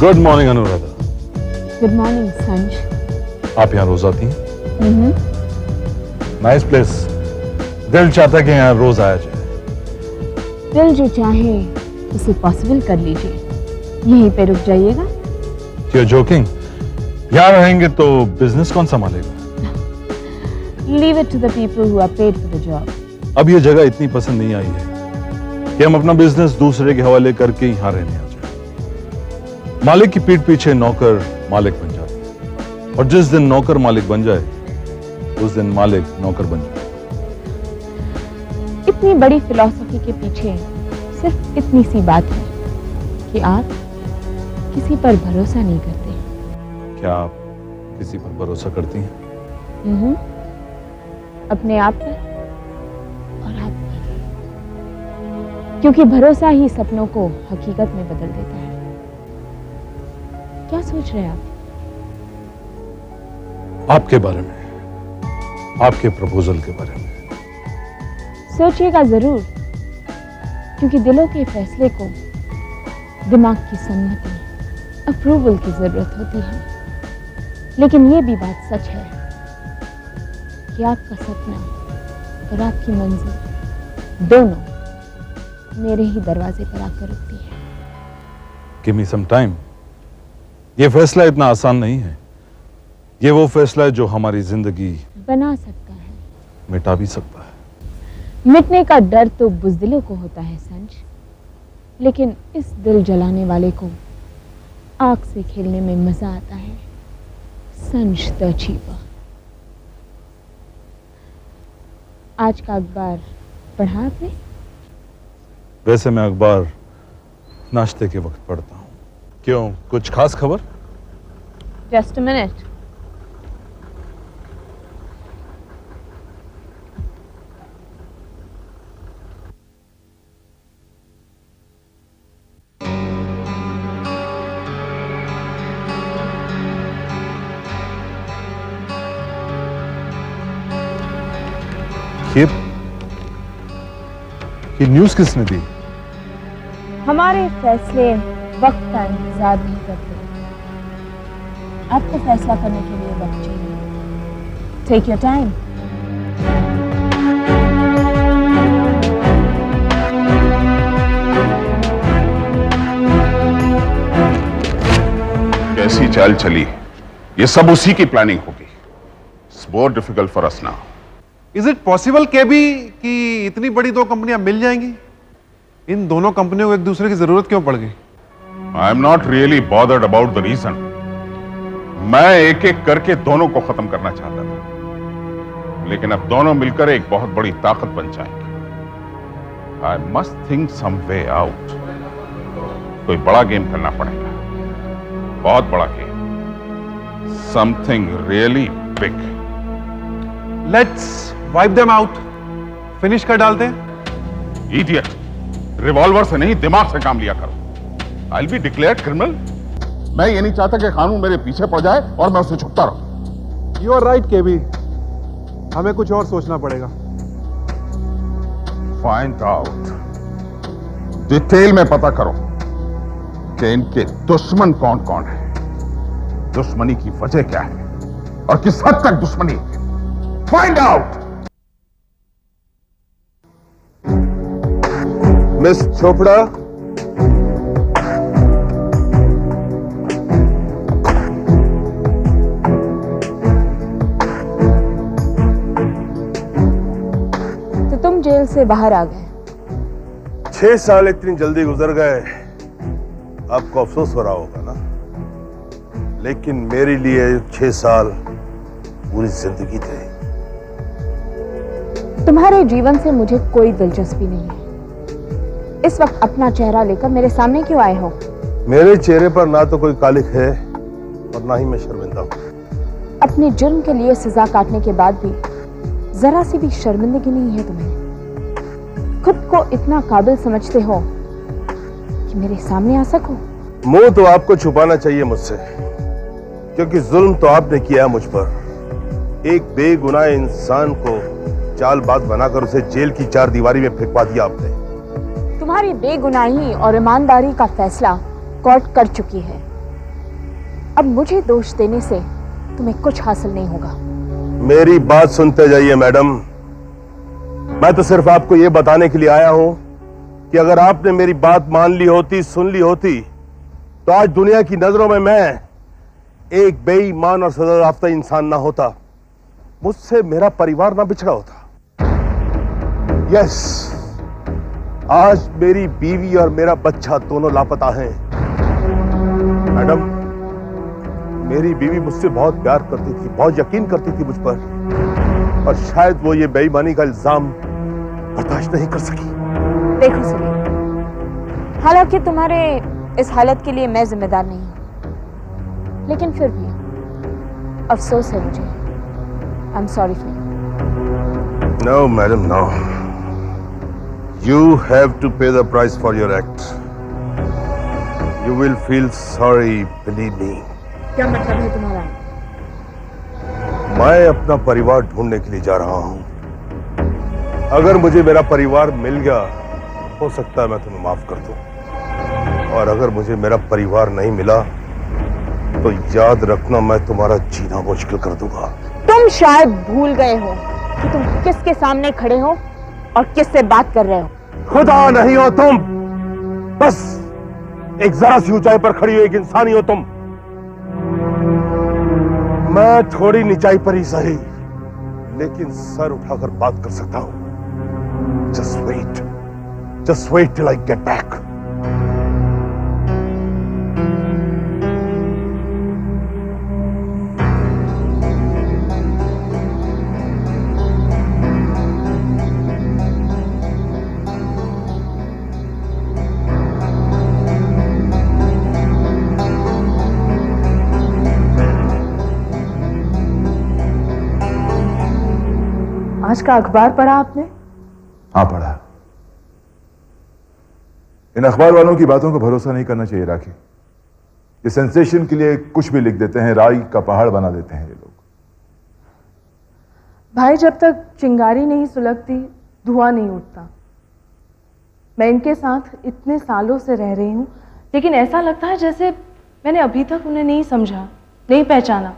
Good morning Anuradha. Good morning Sanj. आप यहाँ रोज आती हैं? Nice place. दिल चाहता कि यहाँ रोज आया जाए। दिल जो चाहे उसे पॉसिबल कर लीजिए। यहीं पे रुक जाइएगा। You're joking? यहाँ रहेंगे तो बिजनेस कौन संभालेगा? Leave it to the people who are paid for the job. अब ये जगह इतनी पसंद नहीं आई है कि हम अपना बिजनेस दूसरे के हवाले करके यहाँ रहने आ जाए। मालिक की पीठ पीछे नौकर मालिक बन जाते हैं, और जिस दिन नौकर मालिक बन जाए उस दिन मालिक नौकर बन जाए। इतनी बड़ी फिलॉसफी के पीछे सिर्फ इतनी सी बात है कि आप किसी पर भरोसा नहीं करते। क्या आप किसी पर भरोसा करती हैं? अपने आप पर और आप पर, क्योंकि भरोसा ही सपनों को हकीकत में बदल देता है। क्या सोच रहे हैं आप? आपके बारे में, आपके प्रपोजल के बारे में। सोचिएगा जरूर, क्योंकि दिलों के फैसले को दिमाग की सम्मति, अप्रूवल की जरूरत होती है। लेकिन यह भी बात सच है कि आपका सपना और आपकी मंजिल दोनों मेरे ही दरवाजे पर आकर रुकती है। Give me some time। ये फैसला इतना आसान नहीं है। ये वो फैसला है जो हमारी जिंदगी बना सकता है, मिटा भी सकता है। मिटने का डर तो बुज़दिलों को होता है संज, लेकिन इस दिल जलाने वाले को आग से खेलने में मजा आता है। संज द चीपर। आज का अखबार पढ़ा आपने? वैसे मैं अखबार नाश्ते के वक्त पढ़ता हूँ। क्यों, कुछ खास खबर? Just a minute. ये न्यूज़ किसने दी? हमारे फैसले वक्त का इंतजार नहीं करते। आपको फैसला करने के लिए वक्त चाहिए। Take your time. कैसी चाल चली, ये सब उसी की प्लानिंग होगी। It's more difficult for us now। Is it possible केबी कि इतनी बड़ी दो कंपनियां मिल जाएंगी? इन दोनों कंपनियों को एक दूसरे की जरूरत क्यों पड़ गई? I am not really bothered about the reason. मैं एक एक करके दोनों को खत्म करना चाहता था, लेकिन अब दोनों मिलकर एक बहुत बड़ी ताकत बन जाएंगे। I must think some way out. कोई बड़ा गेम करना पड़ेगा, बहुत बड़ा game, something really big. Let's wipe them out. Finish कर डालते हैं। इडियट, रिवॉल्वर से नहीं दिमाग से काम लिया करो। I will be declared criminal. मैं ये नहीं चाहता कि कानून मेरे पीछे पड़ जाए और मैं उससे छुपता रहूं। यू आर राइट केबी, हमें कुछ और सोचना पड़ेगा। फाइंड आउट, डिटेल में पता करो कि इनके दुश्मन कौन कौन है, दुश्मनी की वजह क्या है और किस हद तक दुश्मनी है। Find out. मिस चोपड़ा, तो तुम जेल से बाहर आ गए। 6 साल इतनी जल्दी गुजर गए, आपको अफसोस हो रहा होगा ना, लेकिन मेरे लिए 6 साल पूरी जिंदगी थे। तुम्हारे जीवन से मुझे कोई दिलचस्पी नहीं है। इस वक्त अपना चेहरा लेकर मेरे सामने क्यों आए हो? मेरे चेहरे पर ना तो कोई कालिख है और ना ही मैं शर्मिंदा हूं। अपने जुर्म के लिए सजा काटने के बाद भी जरा सी भी शर्मिंदगी नहीं है तुम्हें? खुद को इतना काबिल समझते हो कि मेरे सामने आ सको? मुंह तो आपको छुपाना चाहिए मुझसे, क्योंकि जुल्म तो आपने किया है मुझ पर। एक बेगुनाह इंसान को चालबाज बनाकर उसे जेल की 4 दीवारी में फेंकवा दिया आपने। तुम्हारी बेगुनाही और ईमानदारी का फैसला कोर्ट कर चुकी है। अब मुझे दोष देने से तुम्हें कुछ हासिल नहीं होगा। मेरी बात सुनते जाइए मैडम। मैं तो सिर्फ आपको यह बताने के लिए आया हूं कि अगर आपने मेरी बात मान ली होती, सुन ली होती, तो आज दुनिया की नजरों में मैं एक बेईमान और सजा याफ्ता इंसान ना होता, मुझसे मेरा परिवार ना बिछड़ा होता। यस, आज मेरी बीवी और मेरा बच्चा दोनों लापता हैं। मैडम, मेरी बीवी मुझसे बहुत प्यार करती थी, बहुत यकीन करती थी मुझ पर, और शायद वो ये बेईमानी का इल्जाम बर्दाश्त नहीं कर सकी। देखो सलीम, हालांकि तुम्हारे इस हालत के लिए मैं जिम्मेदार नहीं हूं, लेकिन फिर भी अफसोस है मुझे। I am sorry for you. No madam, no. You have to pay the price for your act. You will feel sorry, believe me. क्या मतलब है तुम्हारा? मैं अपना परिवार ढूंढने के लिए जा रहा हूं। अगर मुझे मेरा परिवार मिल गया, हो सकता है मैं तुम्हें माफ कर दूं, और अगर मुझे मेरा परिवार नहीं मिला तो याद रखना, मैं तुम्हारा जीना मुश्किल कर दूंगा। तुम शायद भूल गए हो कि तुम किसके सामने खड़े हो और किससे बात कर रहे हो। खुदा नहीं हो तुम, बस एक जरा सी ऊंचाई पर खड़ी हुई एक इंसानी हो तुम। मैं थोड़ी नीचाई पर ही सही, लेकिन सर उठाकर बात कर सकता हूं। Just wait till I get back. आज का अखबार पढ़ा आपने? हाँ, पढ़ा। इन अखबार वालों की बातों को भरोसा नहीं करना चाहिए राखी। ये सेंसेशन के लिए कुछ भी लिख देते हैं, राई का पहाड़ बना देते हैं ये लोग। भाई, जब तक चिंगारी नहीं सुलगती धुआं नहीं उठता। मैं इनके साथ इतने सालों से रह रही हूं, लेकिन ऐसा लगता है जैसे मैंने अभी तक उन्हें नहीं समझा, नहीं पहचाना।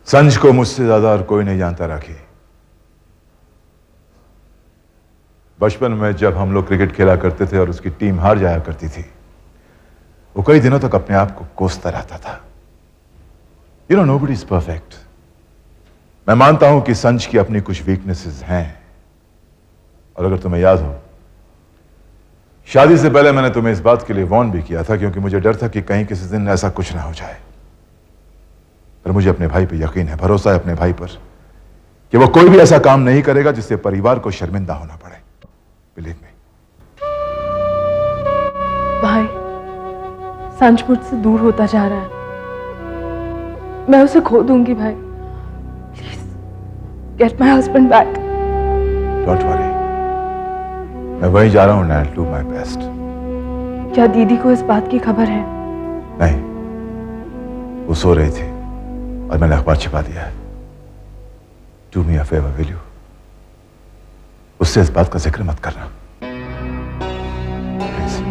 संज को मुझसे ज्यादा और कोई नहीं जानता राखी। बचपन में जब हम लोग क्रिकेट खेला करते थे और उसकी टीम हार जाया करती थी, वो कई दिनों तक अपने आप को कोसता रहता था। You know, nobody is perfect. मैं मानता हूं कि संज की अपनी कुछ वीकनेसेस हैं, और अगर तुम्हें याद हो, शादी से पहले मैंने तुम्हें इस बात के लिए वॉर्न भी किया था, क्योंकि मुझे डर था कि कहीं किसी दिन ऐसा कुछ ना हो जाए। पर मुझे अपने भाई पे यकीन है, भरोसा है अपने भाई पर, कि वो कोई भी ऐसा काम नहीं करेगा जिससे परिवार को शर्मिंदा होना पड़े। Believe me. भाई, संज मुझसे दूर होता जा रहा है। मैं उसे खो दूंगी भाई। Please get my husband back. Don't worry, मैं वहीं जा रहा हूं, I will do my best. क्या दीदी को इस बात की खबर है? नहीं, वो सो रही थी और मैंने अखबार छिपा दिया है। Do me a favour, will you? उससे इस बात का जिक्र मत करना please.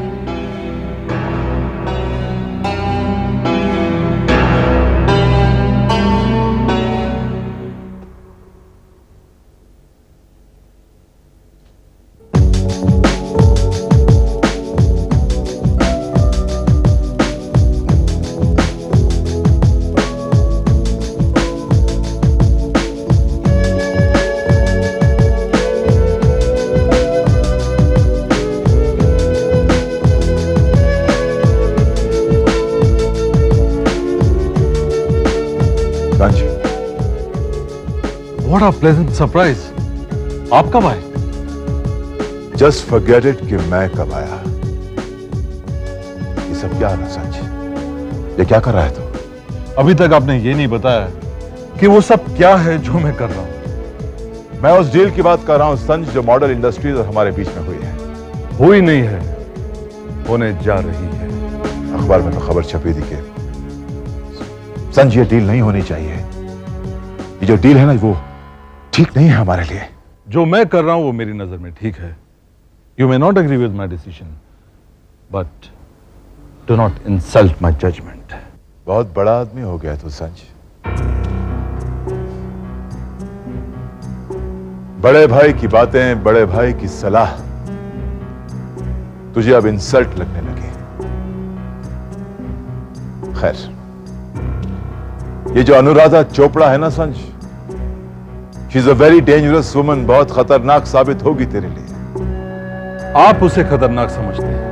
What a pleasant surprise. आप कब आए? जस्ट फॉरगेट इट कि मैं कब आया। ये सब क्या है संज? ये क्या कर रहा है तू? अभी तक आपने ये नहीं बताया कि वो सब क्या है जो मैं कर रहा हूं। मैं उस डील की बात कर रहा हूं संज, जो मॉडल इंडस्ट्रीज और हमारे बीच में हुई है। हुई नहीं है, होने जा रही है। अखबार में तो खबर छपी थी कि संज, ये डील नहीं होनी चाहिए। ये जो डील है ना, वो ठीक नहीं है हमारे लिए। जो मैं कर रहा हूं वो मेरी नजर में ठीक है। You may not agree with my decision, but do not insult my judgement. बहुत बड़ा आदमी हो गया तू संज। बड़े भाई की बातें, बड़े भाई की सलाह तुझे अब इंसल्ट लगने लगी। खैर, ये जो अनुराधा चोपड़ा है ना Sanj, she is a very dangerous woman, बहुत खतरनाक साबित होगी तेरे लिए। आप उसे खतरनाक समझते हैं,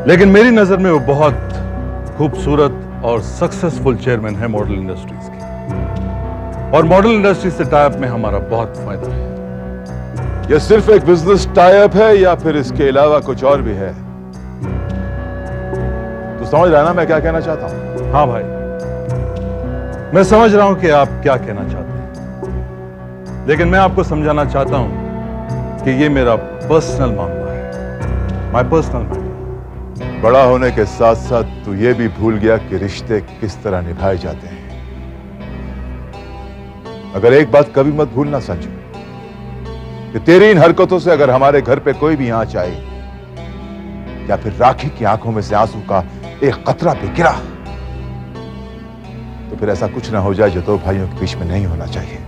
लेकिन मेरी नजर में वो बहुत खूबसूरत और सक्सेसफुल चेयरमैन है मॉडल इंडस्ट्रीज की, और मॉडल इंडस्ट्री से टाइप में हमारा बहुत फायदा है। यह सिर्फ एक बिजनेस टाइप है या फिर इसके अलावा कुछ और भी है? तू समझ रहा है ना मैं क्या कहना चाहता हूं? हाँ भाई, मैं समझ रहा हूं कि आप क्या कहना चाहते हैं, लेकिन मैं आपको समझाना चाहता हूं कि ये मेरा पर्सनल मामला है, माय पर्सनल मैटर। बड़ा होने के साथ साथ तू ये भी भूल गया कि रिश्ते किस तरह निभाए जाते हैं। अगर एक बात कभी मत भूलना संजू, कि तेरी इन हरकतों से अगर हमारे घर पे कोई भी आंच आए या फिर राखी की आंखों में से आंसू का एक कतरा भी गिरा, तो फिर ऐसा कुछ ना हो जाए जो दो भाइयों के बीच में नहीं होना चाहिए।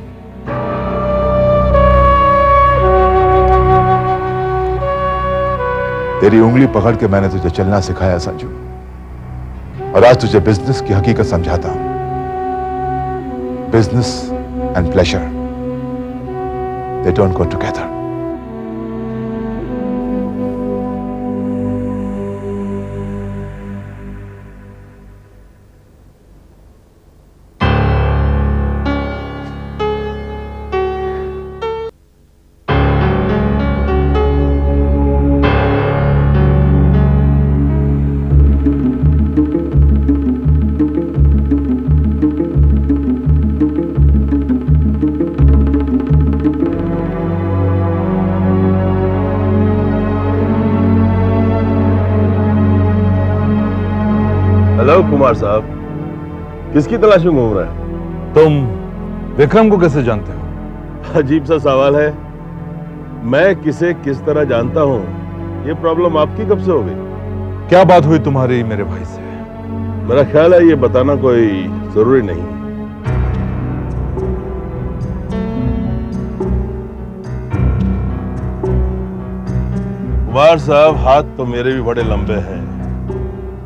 तेरी उंगली पकड़ के मैंने तुझे चलना सिखाया संजू, और आज तुझे बिजनेस की हकीकत समझाता हूं। Business and pleasure, they don't go together. Hello Kumar साहब, किसकी तलाश में घूम रहे हैं? तुम विक्रम को कैसे जानते हो? अजीब सा सवाल है। मैं किसे किस तरह जानता हूं, ये प्रॉब्लम आपकी कब से हो गई? क्या बात हुई तुम्हारी मेरे भाई से? मेरा ख्याल है ये बताना कोई जरूरी नहीं। कुमार साहब, हाथ तो मेरे भी बड़े लंबे हैं।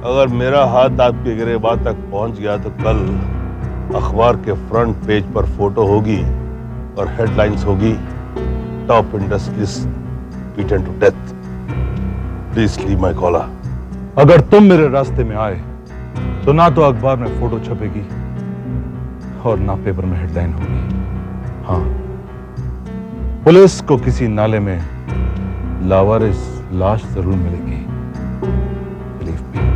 अगर मेरा हाथ आपके गिरेबान तक पहुंच गया तो कल अखबार के फ्रंट पेज पर फोटो होगी और हेडलाइंस होगी, top industries beaten to death, please leave my collar. अगर तुम मेरे रास्ते में आए तो ना तो अखबार में फोटो छपेगी और ना पेपर में हेडलाइन होगी। हाँ, पुलिस को किसी नाले में लावारिस लाश जरूर मिलेगी। Believe me.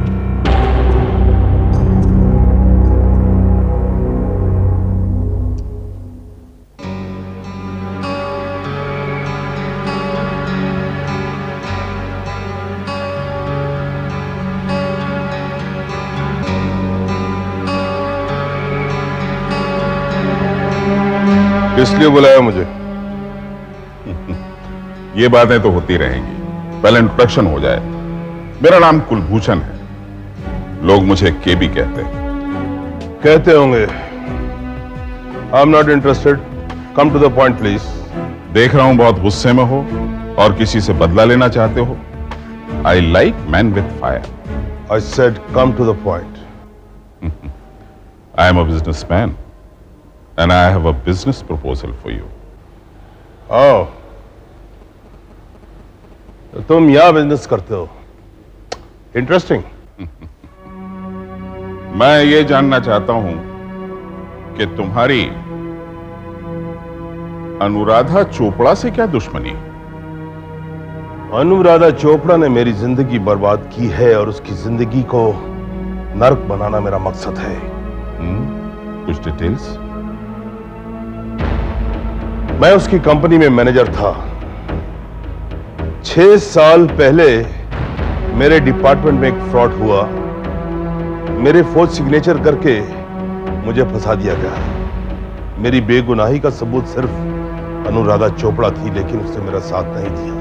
किस लिए बुलाया मुझे? ये बातें तो होती रहेंगी, पहले इंट्रोडक्शन हो जाए। मेरा नाम कुलभूषण है, लोग मुझे केबी कहते हैं। कहते होंगे। I am not interested, come to the point please. देख रहा हूं बहुत गुस्से में हो और किसी से बदला लेना चाहते हो। I like man with fire. I said come to the point. I am a businessman and I have a business proposal for you. Oh, तो तुम यहां बिजनेस करते हो? इंटरेस्टिंग। मैं ये जानना चाहता हूं कि तुम्हारी अनुराधा चोपड़ा से क्या दुश्मनी? अनुराधा चोपड़ा ने मेरी जिंदगी बर्बाद की है और उसकी जिंदगी को नर्क बनाना मेरा मकसद है। कुछ डिटेल्स? मैं उसकी कंपनी में मैनेजर था। 6 साल पहले मेरे डिपार्टमेंट में एक फ्रॉड हुआ। मेरे फोर्ज सिग्नेचर करके मुझे फंसा दिया गया। मेरी बेगुनाही का सबूत सिर्फ अनुराधा चोपड़ा थी, लेकिन उसने मेरा साथ नहीं दिया।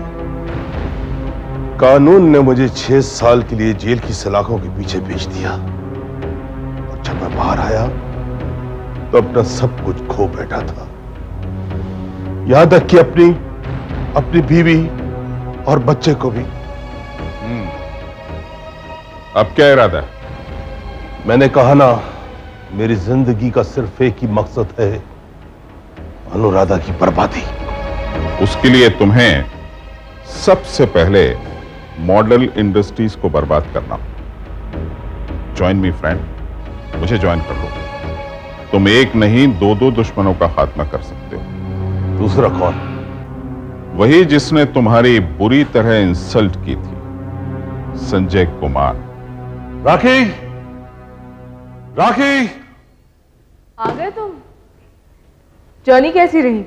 कानून ने मुझे 6 साल के लिए जेल की सलाखों के पीछे भेज दिया। जब मैं बाहर आया तो अपना सब कुछ खो बैठा था, यहां तक कि अपनी बीवी और बच्चे को भी। अब क्या इरादा है? मैंने कहा ना, मेरी जिंदगी का सिर्फ एक ही मकसद है, अनुराधा की बर्बादी। उसके लिए तुम्हें सबसे पहले मॉडल इंडस्ट्रीज को बर्बाद करना। ज्वाइन मी फ्रेंड, मुझे ज्वाइन कर लो। तुम एक नहीं दो दुश्मनों का खात्मा कर सकते हो। दूसरा कौन? वही जिसने तुम्हारी बुरी तरह इंसल्ट की थी, संजय कुमार। राखी, राखी, आ गए तुम? जर्नी कैसी रही?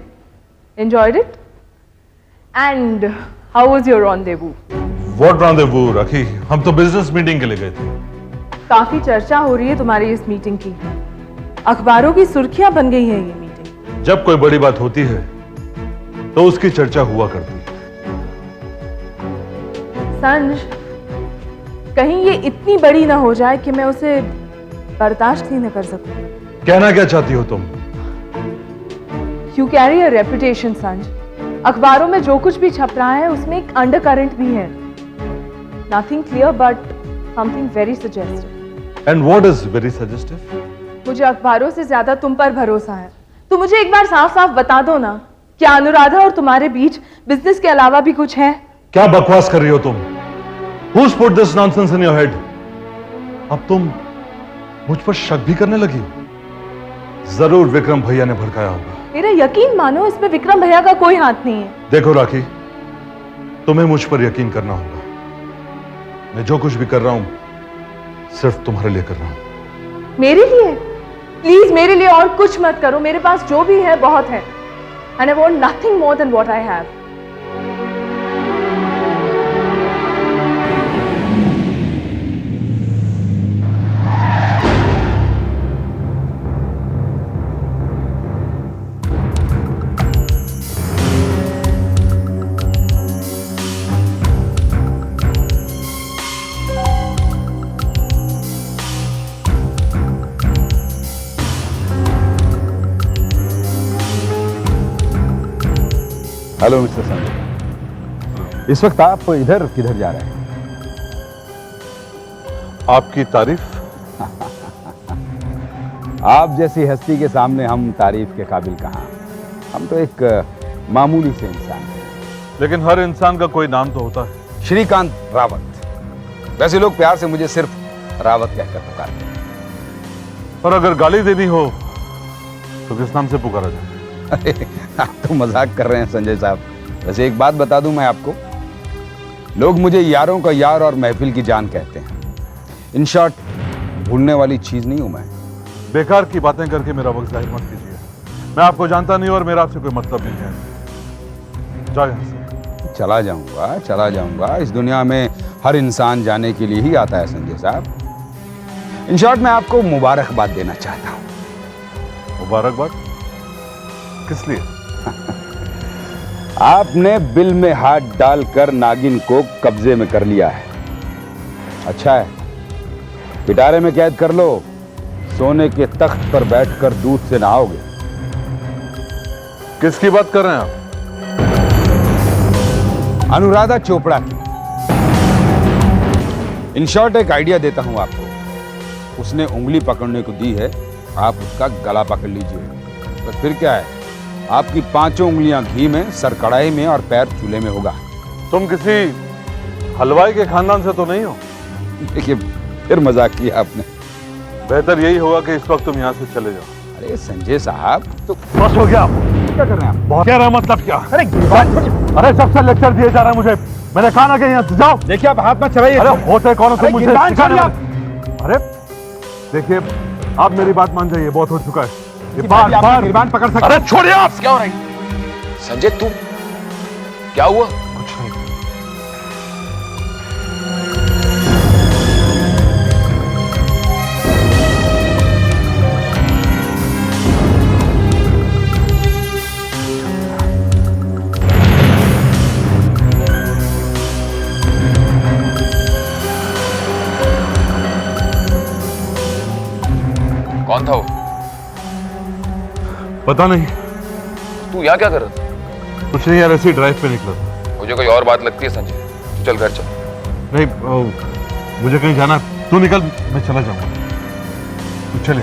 Enjoyed it? And how was your rendezvous? What rendezvous Rakhi? हम तो बिजनेस मीटिंग के लिए गए थे। काफी चर्चा हो रही है तुम्हारी इस मीटिंग की, अखबारों की सुर्खियां बन गई है ये मीटिंग। जब कोई बड़ी बात होती है तो उसकी चर्चा हुआ करती है। संज, कहीं ये इतनी बड़ी ना हो जाए कि मैं उसे बर्दाश्त ही न कर सकूं। कहना क्या चाहती हो तुम? You carry a reputation Sanj. अखबारों में जो कुछ भी छप रहा है उसमें एक अंडर करंट भी है। Nothing clear but something very suggestive. And what is very suggestive? मुझे अखबारों से ज्यादा तुम पर भरोसा है। तो मुझे एक बार साफ साफ बता दो ना, क्या अनुराधा और तुम्हारे बीच बिजनेस के अलावा भी कुछ है? क्या बकवास कर रही हो तुम? Who's put this nonsense in your head? अब तुम मुझ पर शक भी करने लगी? जरूर विक्रम भैया ने भड़काया होगा। मेरा यकीन मानो, इसमें विक्रम भैया का कोई हाथ नहीं है। देखो राखी, तुम्हें मुझ पर यकीन करना होगा। मैं जो कुछ भी कर रहा हूं सिर्फ तुम्हारे लिए कर रहा हूं। मेरे लिए? प्लीज मेरे लिए और कुछ मत करो। मेरे पास जो भी है बहुत है। And I want nothing more than what I have. Hello mister Sanjay, इस वक्त आप इधर किधर जा रहे हैं? आपकी तारीफ? आप जैसी हस्ती के सामने हम तारीफ के काबिल कहाँ। हम तो एक मामूली से इंसान हैं। लेकिन हर इंसान का कोई नाम तो होता है। श्रीकांत रावत। वैसे लोग प्यार से मुझे सिर्फ रावत कहकर पुकारते हैं। पर अगर गाली देनी हो तो किस नाम से पुकारा जाए? अरे आप तो मजाक कर रहे हैं संजय साहब। वैसे एक बात बता दूं मैं आपको, लोग मुझे यारों का यार और महफिल की जान कहते हैं। इन शॉर्ट, भूलने वाली चीज नहीं हूं मैं। बेकार की बातें करके मेरा वक्त जाहिर मत कीजिए। मैं आपको जानता नहीं और मेरा आपसे कोई मतलब नहीं है। जाओ यहां से। चला जाऊंगा। इस दुनिया में हर इंसान जाने के लिए ही आता है संजय साहब। इन शॉर्ट, मैं आपको मुबारकबाद देना चाहता हूं। मुबारकबाद? किस लिए? आपने बिल में हाथ डालकर नागिन को कब्जे में कर लिया है। अच्छा है, पिटारे में कैद कर लो। सोने के तख्त पर बैठकर दूध से नहाओगे। किसकी बात कर रहे हैं आप? अनुराधा चोपड़ा की। इन शॉर्ट, एक आइडिया देता हूं आपको। उसने उंगली पकड़ने को दी है, आप उसका गला पकड़ लीजिए। बस फिर क्या है, आपकी पांचों उंगलियां घी में, सर कढ़ाई में और पैर चूल्हे में होगा। तुम किसी हलवाई के खानदान से तो नहीं हो? देखिए, फिर मजाक किया आपने। बेहतर यही होगा कि इस वक्त तुम यहाँ से चले जाओ। अरे संजय साहब, तो बस हो गया। क्या कर रहे हैं आप? बहुत कह रहा मतलब क्या? अरे सबसे लेक्चर दिए जा रहा है मुझे। मैंने कहा ना कि यहाँ से जाओ। देखिए, आप हाथ मत चलाइए। अरे होते कौन हो तुम? मुझे गिरबान सिखाने छोड़िए वाले। अरे देखिए, आप मेरी बात मान जाइए, बहुत हो चुका है। ये बार बार गिरबान पकड़ सकते। अरे छोड़िए आप। क्या हो रहा है संजय? तू क्या हुआ? कुछ नहीं। कौन था वो? पता नहीं, तू यहाँ क्या कर रहा था? कुछ नहीं यार, ऐसे ही ड्राइव पे निकला था। मुझे कोई और बात लगती है संजय, तू चल घर चल। नहीं मुझे कहीं जाना, तू निकल, मैं चला जाऊंगा, तू चले।